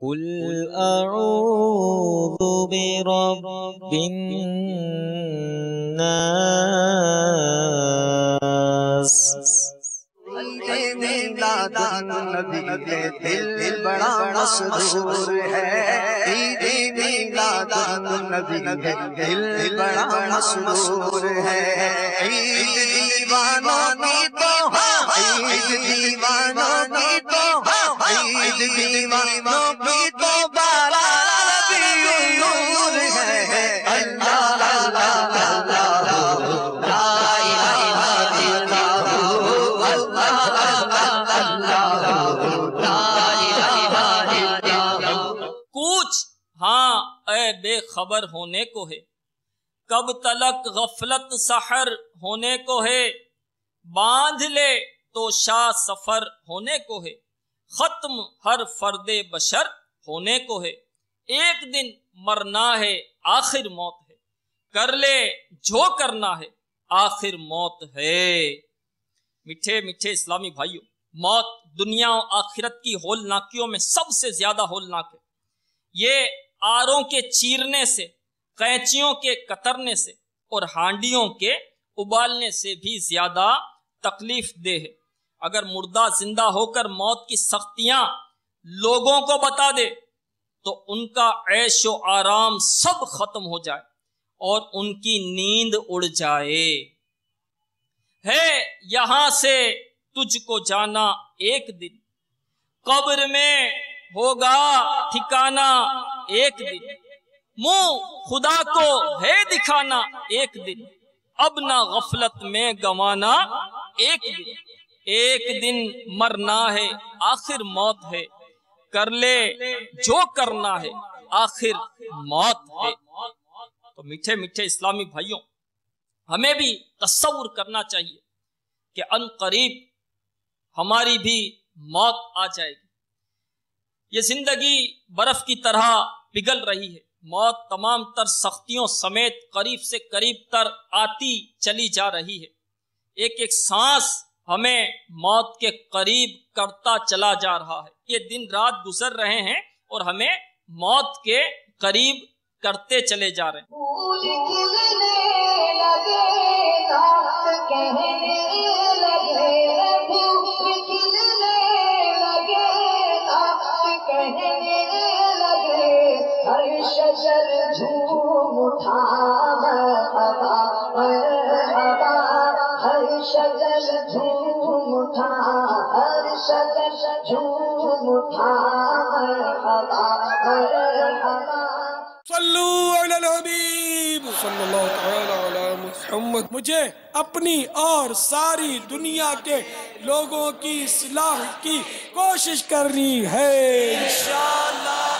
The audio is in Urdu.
قل اعوذ برب الناس۔ میلاد النبی میں دل بڑا مسرور ہے، عید میلاد النبی میں دل بڑا مسرور ہے، عید دیوانوں کی تو عید دیوانوں کی تو عید دیوانوں کی تو بارہ ربیع النور ہے۔ اللہ اللہ ہاں اے بے خبر ہونے کو ہے، کب تلک غفلت سحر ہونے کو ہے، باندھ لے تو شاہ سفر ہونے کو ہے، ختم ہر فرد بشر ہونے کو ہے، ایک دن مرنا ہے آخر موت ہے، کر لے جو کرنا ہے آخر موت ہے۔ میٹھے میٹھے اسلامی بھائیوں، موت دنیا و آخرت کی ہولناکیوں میں سب سے زیادہ ہولناک ہے۔ یہ آروں کے چیرنے سے، قینچیوں کے کترنے سے اور ہانڈیوں کے ابالنے سے بھی زیادہ تکلیف دہ ہے۔ اگر مردہ زندہ ہو کر موت کی سختیاں لوگوں کو بتا دے تو ان کا عیش و آرام سب ختم ہو جائے اور ان کی نیند اڑ جائے۔ ہے یہاں سے تجھ کو جانا ایک دن، قبر میں ہوگا ٹھکانا ایک دن، منہ خدا کو ہے دکھانا ایک دن، اب نہ غفلت میں گوانا ایک دن مرنا ہے آخر موت ہے، کر لے جو کرنا ہے آخر موت ہے۔ تو میٹھے میٹھے اسلامی بھائیوں، ہمیں بھی تصور کرنا چاہیے کہ ان قریب ہماری بھی موت آ جائے گی۔ یہ زندگی برف کی طرح پگھل رہی ہے، موت تمام تر سختیوں سمیت قریب سے قریب تر آتی چلی جا رہی ہے، ایک ایک سانس ہمیں موت کے قریب کرتا چلا جا رہا ہے۔ یہ دن رات گزر رہے ہیں اور ہمیں موت کے قریب کرتے چلے جا رہے ہیں۔ شجر جھوم اٹھا مرحبا مرحبا، ہر شجر جھوم اٹھا، ہر شجر جھوم اٹھا مرحبا مرحبا۔ صلو علی الحبیب صلی اللہ تعالی علی محمد۔ مجھے اپنی اور ساری دنیا کے لوگوں کی اصلاح کی کوشش کرنی ہے انشاءاللہ۔